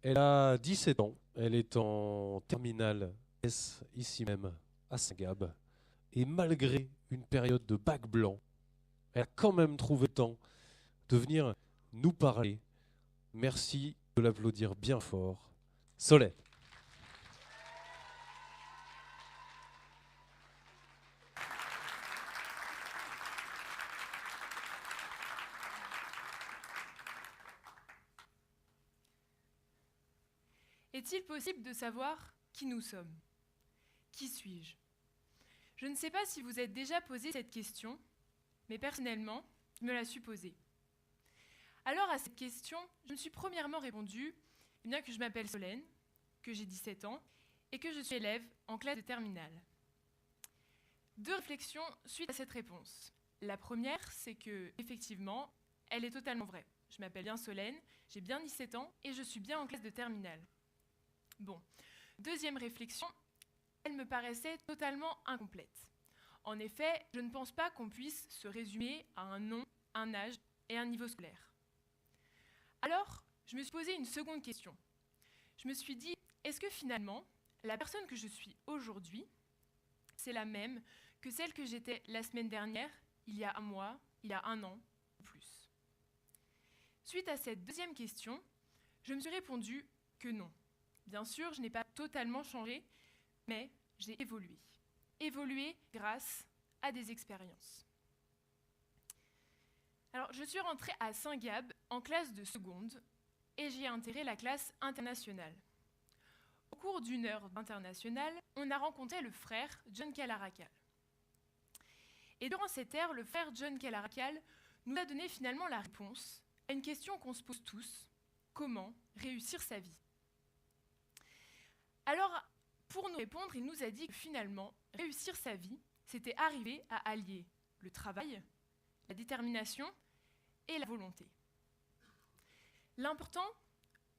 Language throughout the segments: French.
Elle a 17 ans, elle est en terminale S ici même à Saint-Gab. Et malgré une période de bac blanc, elle a quand même trouvé le temps de venir nous parler. Merci de l'applaudir bien fort. Solène. Est-il possible de savoir qui nous sommes? Qui suis-je? Je ne sais pas si vous êtes déjà posé cette question, mais personnellement, je me la suis posée. Alors à cette question, je me suis premièrement répondu bien que je m'appelle Solène, que j'ai 17 ans et que je suis élève en classe de terminale. Deux réflexions suite à cette réponse. La première, c'est que, effectivement, elle est totalement vraie. Je m'appelle bien Solène, j'ai bien 17 ans et je suis bien en classe de terminale. Bon. Deuxième réflexion, elle me paraissait totalement incomplète. En effet, je ne pense pas qu'on puisse se résumer à un nom, un âge et un niveau scolaire. Alors, je me suis posé une seconde question. Je me suis dit, est-ce que finalement, la personne que je suis aujourd'hui, c'est la même que celle que j'étais la semaine dernière, il y a un mois, il y a un an, ou plus? Suite à cette deuxième question, je me suis répondu que non. Bien sûr, je n'ai pas totalement changé, mais j'ai évolué. Évolué grâce à des expériences. Alors, je suis rentrée à Saint-Gab en classe de seconde et j'ai intégré la classe internationale. Au cours d'une heure d'international, on a rencontré le frère John Calarakal. Et durant cette heure, le frère John Calarakal nous a donné finalement la réponse à une question qu'on se pose tous: comment réussir sa vie? Alors, pour nous répondre, il nous a dit que finalement, réussir sa vie, c'était arriver à allier le travail, la détermination et la volonté. L'important,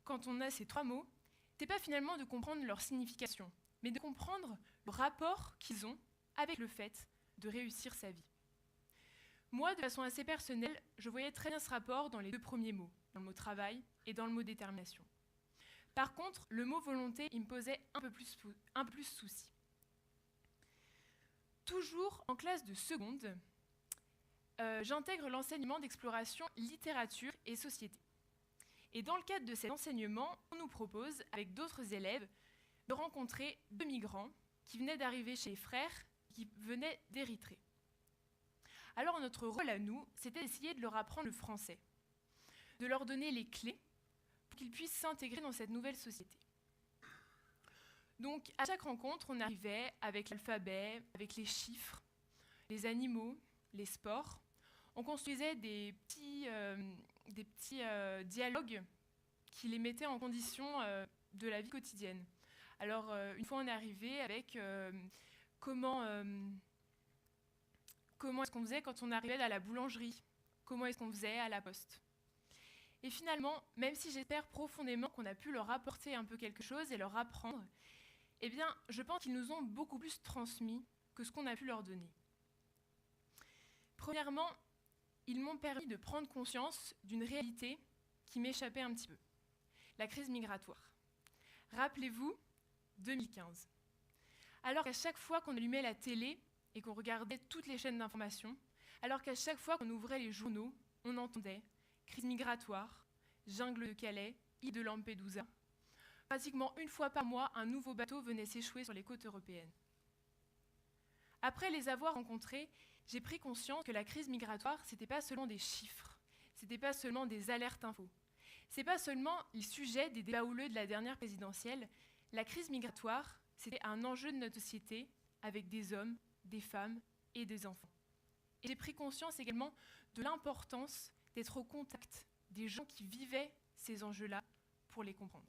quand on a ces trois mots, c'est pas finalement de comprendre leur signification, mais de comprendre le rapport qu'ils ont avec le fait de réussir sa vie. Moi, de façon assez personnelle, je voyais très bien ce rapport dans les deux premiers mots, dans le mot travail et dans le mot détermination. Par contre, le mot volonté, il me posait un peu plus souci. Toujours en classe de seconde, j'intègre l'enseignement d'exploration littérature et société. Et dans le cadre de cet enseignement, on nous propose, avec d'autres élèves, de rencontrer deux migrants qui venaient d'arriver chez les frères, qui venaient d'Érythrée. Alors notre rôle à nous, c'était d'essayer de leur apprendre le français, de leur donner les clés pour qu'ils puissent s'intégrer dans cette nouvelle société. Donc à chaque rencontre, on arrivait avec l'alphabet, avec les chiffres, les animaux, les sports. On construisait des petits dialogues qui les mettaient en condition de la vie quotidienne. Alors une fois on est arrivé avec comment est-ce qu'on faisait quand on arrivait à la boulangerie, comment est-ce qu'on faisait à la poste. Et finalement, même si j'espère profondément qu'on a pu leur apporter un peu quelque chose et leur apprendre, eh bien, je pense qu'ils nous ont beaucoup plus transmis que ce qu'on a pu leur donner. Premièrement, ils m'ont permis de prendre conscience d'une réalité qui m'échappait un petit peu. La crise migratoire. Rappelez-vous, 2015. Alors qu'à chaque fois qu'on allumait la télé et qu'on regardait toutes les chaînes d'information, alors qu'à chaque fois qu'on ouvrait les journaux, on entendait crise migratoire, jungle de Calais, île de Lampedusa. Pratiquement une fois par mois, un nouveau bateau venait s'échouer sur les côtes européennes. Après les avoir rencontrés, j'ai pris conscience que la crise migratoire, ce n'était pas seulement des chiffres, ce n'était pas seulement des alertes infos, ce n'est pas seulement le sujet des débats houleux de la dernière présidentielle. La crise migratoire, c'était un enjeu de notre société avec des hommes, des femmes et des enfants. Et j'ai pris conscience également de l'importance d'être au contact des gens qui vivaient ces enjeux-là pour les comprendre.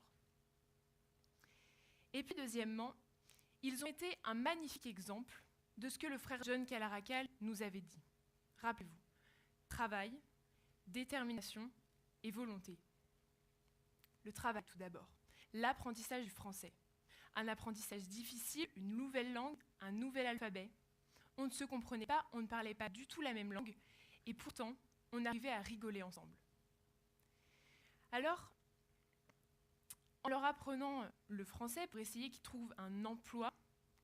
Et puis deuxièmement, ils ont été un magnifique exemple de ce que le frère John Calarakal nous avait dit. Rappelez-vous, travail, détermination et volonté. Le travail tout d'abord, l'apprentissage du français. Un apprentissage difficile, une nouvelle langue, un nouvel alphabet. On ne se comprenait pas, on ne parlait pas du tout la même langue, et pourtant, on arrivait à rigoler ensemble. Alors, en apprenant le français pour essayer qu'ils trouvent un emploi,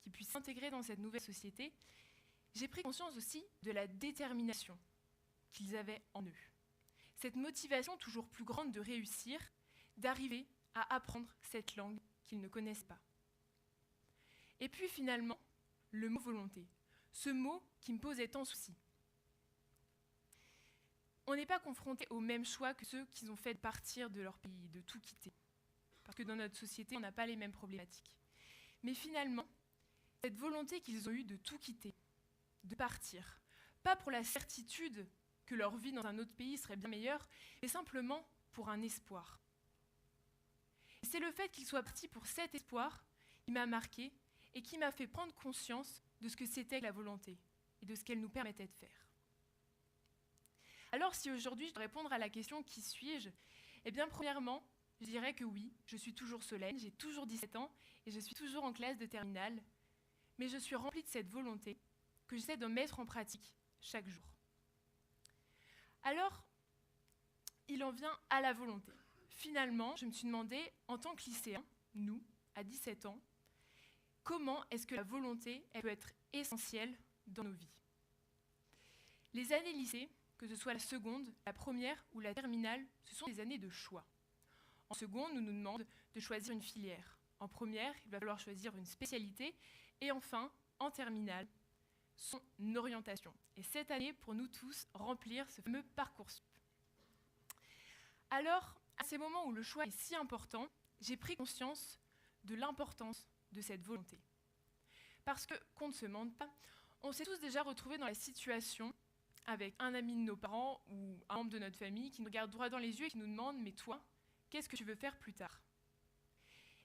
qu'ils puissent s'intégrer dans cette nouvelle société, j'ai pris conscience aussi de la détermination qu'ils avaient en eux. Cette motivation toujours plus grande de réussir, d'arriver à apprendre cette langue qu'ils ne connaissent pas. Et puis finalement, le mot volonté, ce mot qui me posait tant de soucis. On n'est pas confronté au même choix que ceux qui ont fait de partir de leur pays, de tout quitter. Parce que dans notre société, on n'a pas les mêmes problématiques. Mais finalement, cette volonté qu'ils ont eue de tout quitter, de partir, pas pour la certitude que leur vie dans un autre pays serait bien meilleure, mais simplement pour un espoir. Et c'est le fait qu'ils soient partis pour cet espoir qui m'a marqué et qui m'a fait prendre conscience de ce que c'était que la volonté et de ce qu'elle nous permettait de faire. Alors si aujourd'hui je dois répondre à la question « Qui suis-je ?», eh bien premièrement, je dirais que oui, je suis toujours Solène, j'ai toujours 17 ans et je suis toujours en classe de terminale, mais je suis remplie de cette volonté que j'essaie de mettre en pratique chaque jour. Alors, il en vient à la volonté. Finalement, je me suis demandé, en tant que lycéen, nous, à 17 ans, comment est-ce que la volonté elle peut être essentielle dans nos vies. Les années lycée, que ce soit la seconde, la première ou la terminale, ce sont des années de choix. En seconde, on nous demande de choisir une filière. En première, il va falloir choisir une spécialité. Et enfin, en terminale, son orientation. Et cette année, pour nous tous, remplir ce fameux Parcoursup. Alors, à ces moments où le choix est si important, j'ai pris conscience de l'importance de cette volonté. Parce que, qu'on ne se mente pas, on s'est tous déjà retrouvés dans la situation avec un ami de nos parents ou un membre de notre famille qui nous regarde droit dans les yeux et qui nous demande « Mais toi, qu'est-ce que tu veux faire plus tard ?»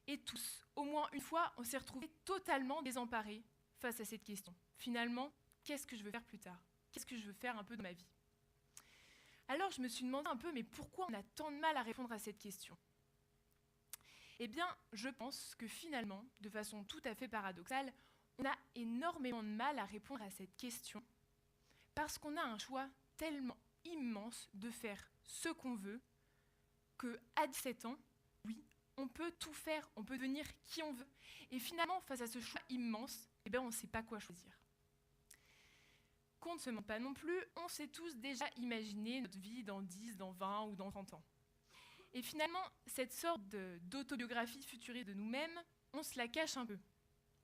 Et tous, au moins une fois, on s'est retrouvés totalement désemparés face à cette question. Finalement, qu'est-ce que je veux faire plus tard ? Qu'est-ce que je veux faire un peu dans ma vie ? Alors je me suis demandé un peu, mais pourquoi on a tant de mal à répondre à cette question ? Eh bien, je pense que finalement, de façon tout à fait paradoxale, on a énormément de mal à répondre à cette question parce qu'on a un choix tellement immense de faire ce qu'on veut qu'à 17 ans, oui, on peut tout faire, on peut devenir qui on veut. Et finalement, face à ce choix immense, eh bien, on ne sait pas quoi choisir. Qu'on ne se ment pas non plus, on s'est tous déjà imaginé notre vie dans 10, dans 20 ou dans 30 ans. Et finalement, cette sorte d'autobiographie futuriste de nous-mêmes, on se la cache un peu.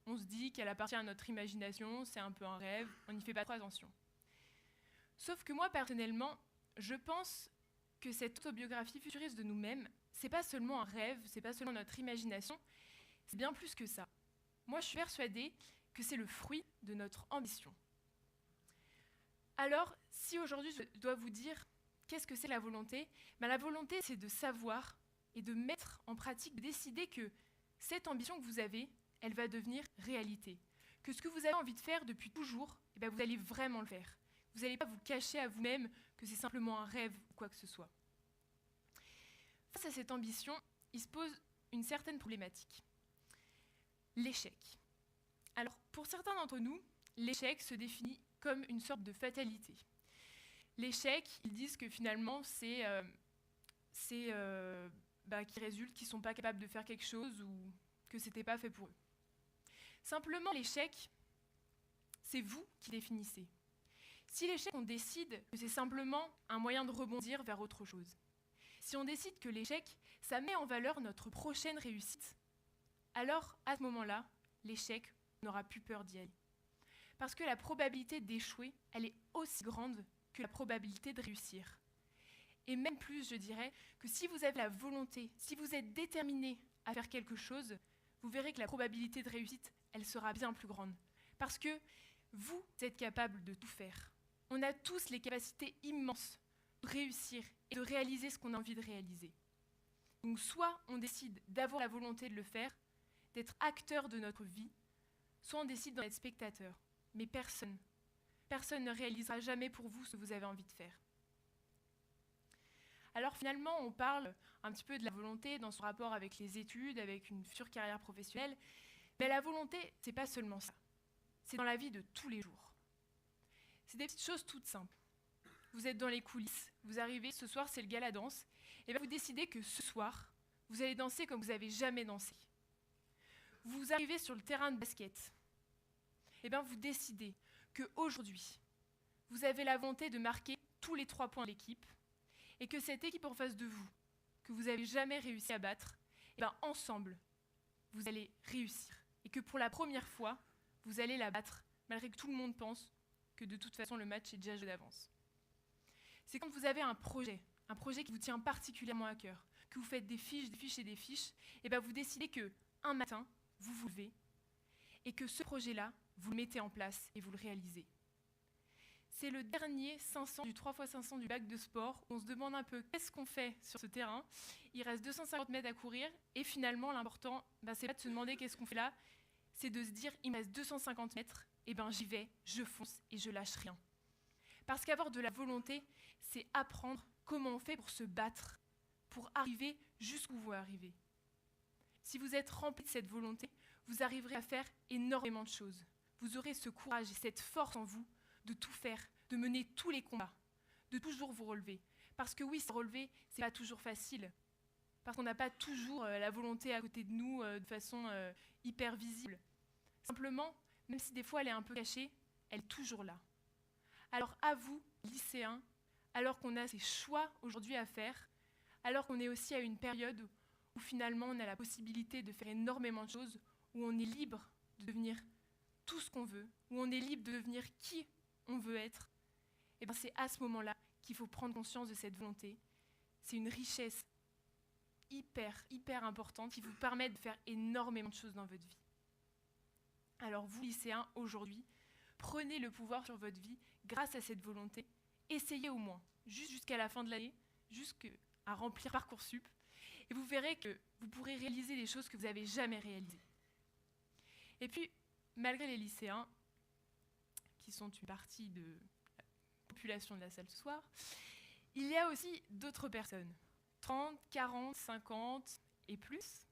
On se dit qu'elle appartient à notre imagination, c'est un peu un rêve, on n'y fait pas trop attention. Sauf que moi, personnellement, je pense que cette autobiographie futuriste de nous-mêmes, c'est pas seulement un rêve, c'est pas seulement notre imagination, c'est bien plus que ça. Moi, je suis persuadée que c'est le fruit de notre ambition. Alors, si aujourd'hui je dois vous dire qu'est-ce que c'est la volonté, ben la volonté, c'est de savoir et de mettre en pratique, de décider que cette ambition que vous avez, elle va devenir réalité. Que ce que vous avez envie de faire depuis toujours, eh ben vous allez vraiment le faire. Vous n'allez pas vous cacher à vous-même que c'est simplement un rêve ou quoi que ce soit. Face à cette ambition, il se pose une certaine problématique. L'échec. Alors, pour certains d'entre nous, l'échec se définit comme une sorte de fatalité. L'échec, ils disent que finalement, c'est qui résulte qu'ils ne sont pas capables de faire quelque chose ou que ce n'était pas fait pour eux. Simplement, l'échec, c'est vous qui définissez. Si l'échec, on décide que c'est simplement un moyen de rebondir vers autre chose. Si on décide que l'échec, ça met en valeur notre prochaine réussite, alors, à ce moment-là, l'échec, on n'aura plus peur d'y aller. Parce que la probabilité d'échouer, elle est aussi grande que la probabilité de réussir. Et même plus, je dirais, que si vous avez la volonté, si vous êtes déterminé à faire quelque chose, vous verrez que la probabilité de réussite, elle sera bien plus grande. Parce que vous êtes capable de tout faire. On a tous les capacités immenses de réussir et de réaliser ce qu'on a envie de réaliser. Donc soit on décide d'avoir la volonté de le faire, d'être acteur de notre vie, soit on décide d'en être spectateur. Mais personne ne réalisera jamais pour vous ce que vous avez envie de faire. Alors finalement, on parle un petit peu de la volonté dans son rapport avec les études, avec une future carrière professionnelle, mais la volonté, c'est pas seulement ça. C'est dans la vie de tous les jours. C'est des petites choses toutes simples. Vous êtes dans les coulisses, vous arrivez, ce soir c'est le gala danse, et bien vous décidez que ce soir, vous allez danser comme vous n'avez jamais dansé. Vous arrivez sur le terrain de basket. Eh bien, vous décidez qu'aujourd'hui, vous avez la volonté de marquer tous les 3 points de l'équipe et que cette équipe en face de vous, que vous n'avez jamais réussi à battre, eh bien, ensemble, vous allez réussir. Et que pour la première fois, vous allez la battre, malgré que tout le monde pense que de toute façon, le match est déjà joué d'avance. C'est quand vous avez un projet qui vous tient particulièrement à cœur, que vous faites des fiches et des fiches, et bien vous décidez qu'un matin, vous vous levez, et que ce projet-là, vous le mettez en place et vous le réalisez. C'est le dernier 500 du 3x500 du bac de sport. On se demande un peu qu'est-ce qu'on fait sur ce terrain. Il reste 250 mètres à courir, et finalement, l'important, c'est pas de se demander qu'est-ce qu'on fait là, c'est de se dire, il me reste 250 mètres, et ben j'y vais, je fonce et je lâche rien. Parce qu'avoir de la volonté, c'est apprendre comment on fait pour se battre, pour arriver jusqu'où vous arrivez. Si vous êtes rempli de cette volonté, vous arriverez à faire énormément de choses. Vous aurez ce courage et cette force en vous de tout faire, de mener tous les combats, de toujours vous relever. Parce que oui, se relever, c'est pas toujours facile. Parce qu'on n'a pas toujours la volonté à côté de nous de façon hyper visible. Simplement, même si des fois elle est un peu cachée, elle est toujours là. Alors à vous, lycéens, alors qu'on a ces choix aujourd'hui à faire, alors qu'on est aussi à une période où finalement on a la possibilité de faire énormément de choses, où on est libre de devenir tout ce qu'on veut, où on est libre de devenir qui on veut être, et bien c'est à ce moment-là qu'il faut prendre conscience de cette volonté. C'est une richesse hyper importante qui vous permet de faire énormément de choses dans votre vie. Alors vous, lycéens, aujourd'hui, prenez le pouvoir sur votre vie grâce à cette volonté. Essayez au moins, jusqu'à la fin de l'année, jusqu'à remplir Parcoursup, et vous verrez que vous pourrez réaliser des choses que vous n'avez jamais réalisées. Et puis, malgré les lycéens, qui sont une partie de la population de la salle ce soir, il y a aussi d'autres personnes, 30, 40, 50 et plus.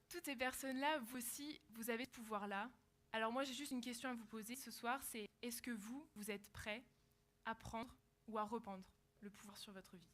Toutes ces personnes-là, vous aussi, vous avez ce pouvoir-là. Alors moi, j'ai juste une question à vous poser ce soir, c'est est-ce que vous êtes prêts à prendre ou à reprendre le pouvoir sur votre vie ?